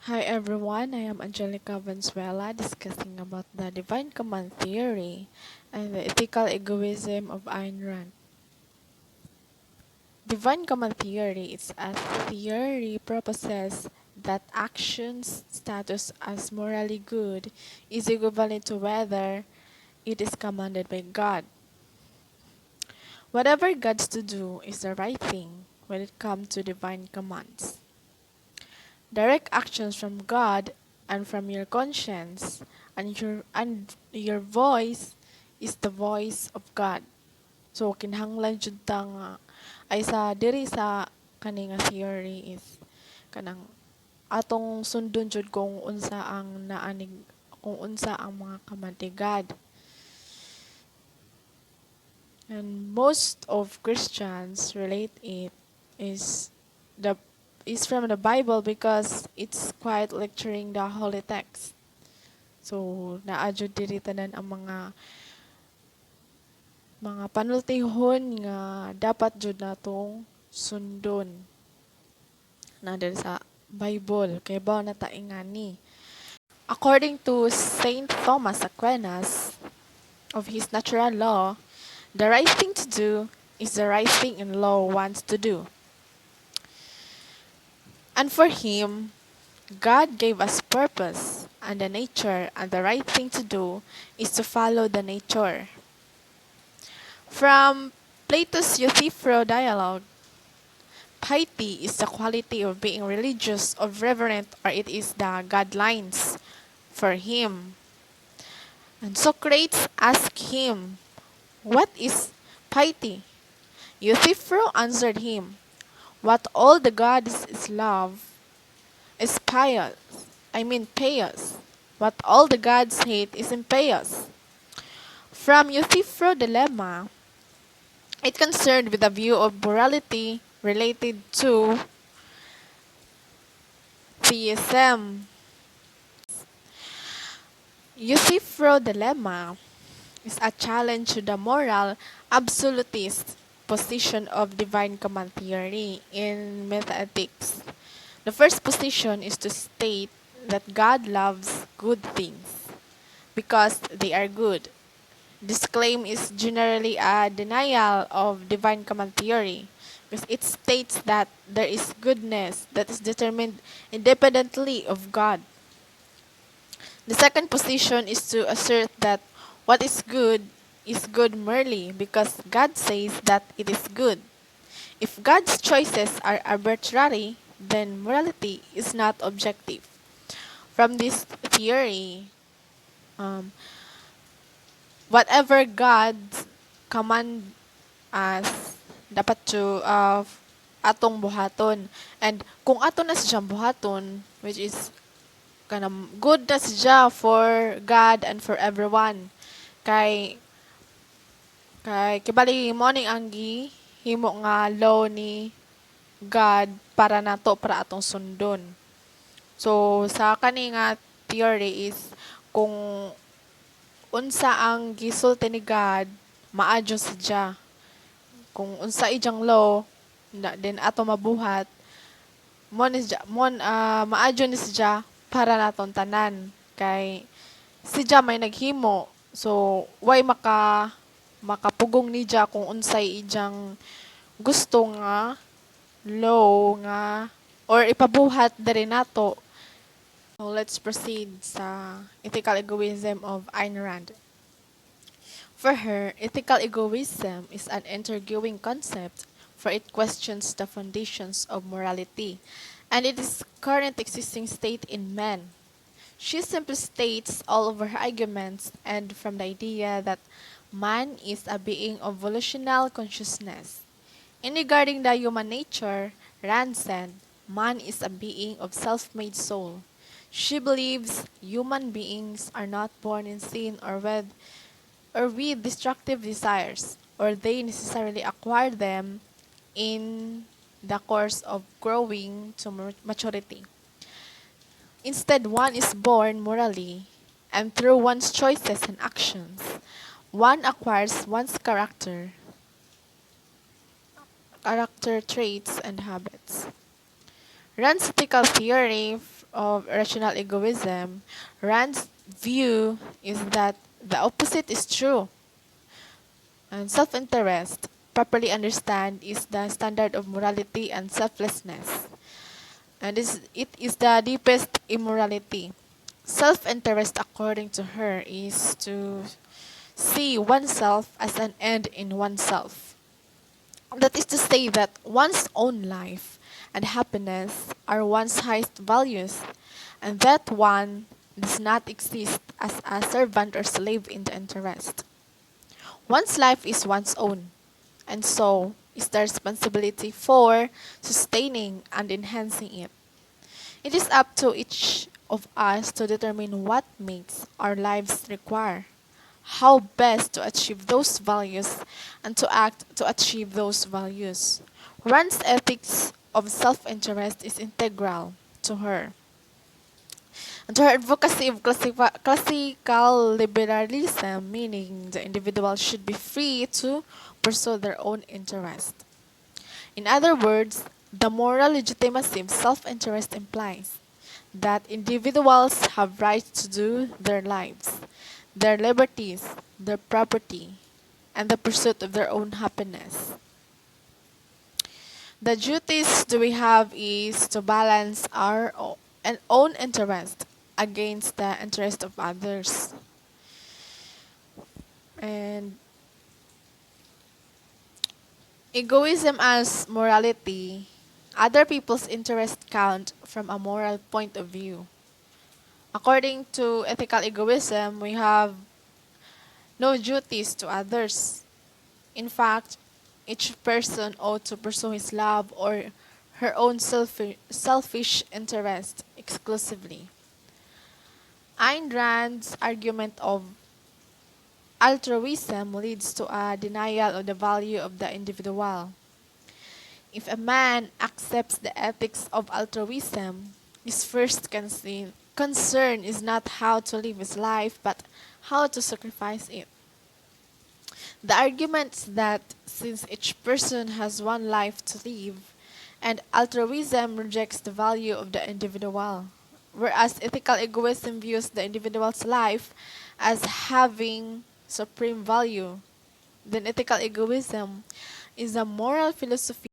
Hi everyone, I am Angelica Valenzuela discussing about the divine command theory and the ethical egoism of Ayn Rand. Divine command theory is a theory proposes that actions status as morally good is equivalent to whether it is commanded by God. Whatever God's to do is the right thing when it comes to divine commands. Direct actions from God and from your conscience and your voice is the voice of God. So kinahanglan jud ta nga ay sa diri sa kani nga theory is kanang atong sundon jud kung unsa ang naanig kung unsa ang mga command ni God. And most of Christians relate it is the is from the Bible because it's quite lecturing the holy text. So naadyo diri tanan ang mga panultihon nga dapat jud natong sundon na diri sa Bible kay bawo na ta ingani. According to Saint Thomas Aquinas of his natural law, the right thing to do is the right thing in law wants to do. And for him, God gave us purpose and the nature, and the right thing to do is to follow the nature. From Plato's Euthyphro dialogue, piety is the quality of being religious or reverent, or it is the guidelines for him. And Socrates asked him, "What is piety?" Euthyphro answered him, "What all the gods love is pious. Pious. What all the gods hate is impious." From Euthyphro dilemma, it concerned with a view of morality related to theism. Euthyphro dilemma is a challenge to the moral absolutist position of divine command theory in metaethics. The first position is to state that God loves good things because they are good. This claim is generally a denial of divine command theory because it states that there is goodness that is determined independently of God. The second position is to assert that what is good merely because God says that it is good. If God's choices are arbitrary, then morality is not objective. From this theory, whatever God command us, dapat atong buhaton. And kung ato na siyang buhaton, which is kanang good na siya for God and for everyone. Kay kibali mo ning anggi himo nga law ni God para atong sundon. So sa kani nga theory is kung unsa ang gisulti ni God, maadyo siya. Kung unsa ijang law, din ato mabuhat, maadyo ni siya para naton tanan. Kay siya may naghimo. So, why makapugong ni siya kung unsay ijang gusto nga law nga or ipabuhat diri nato. So, let's proceed sa ethical egoism of Ayn Rand. For her, ethical egoism is an intriguing concept, for it questions the foundations of morality and it is current existing state in man. She simply states all of her arguments and from the idea that man is a being of volitional consciousness. In regarding the human nature, Rand said, man is a being of self-made soul. She believes human beings are not born in sin or with destructive desires, or they necessarily acquire them in the course of growing to maturity. Instead, one is born morally, and through one's choices and actions, one acquires one's character traits, and habits. Rand's ethical theory of rational egoism, Rand's view is that the opposite is true. And self-interest, properly understand, is the standard of morality and selflessness. And it is the deepest immorality. Self-interest, according to her, is to see oneself as an end in oneself. That is to say that one's own life and happiness are one's highest values, and that one does not exist as a servant or slave in the interest. One's life is one's own, and so is the responsibility for sustaining and enhancing it. It is up to each of us to determine what makes our lives require, how best to achieve those values, and to act to achieve those values. Rand's ethics of self-interest is integral to her. And to her advocacy of classical liberalism, meaning the individual should be free to pursue their own interest. In other words, the moral legitimacy of self-interest implies that individuals have rights to do their lives, their liberties, their property, and the pursuit of their own happiness. The duties that we have is to balance our own interest against the interest of others. And egoism as morality, other people's interest count from a moral point of view. According to ethical egoism, we have no duties to others. In fact, each person ought to pursue his love or her own selfish interest exclusively. Ayn Rand's argument of altruism leads to a denial of the value of the individual. If a man accepts the ethics of altruism, his first concern is not how to live his life, but how to sacrifice it. The argument that since each person has one life to live, and altruism rejects the value of the individual, whereas ethical egoism views the individual's life as having supreme value, then ethical egoism is a moral philosophy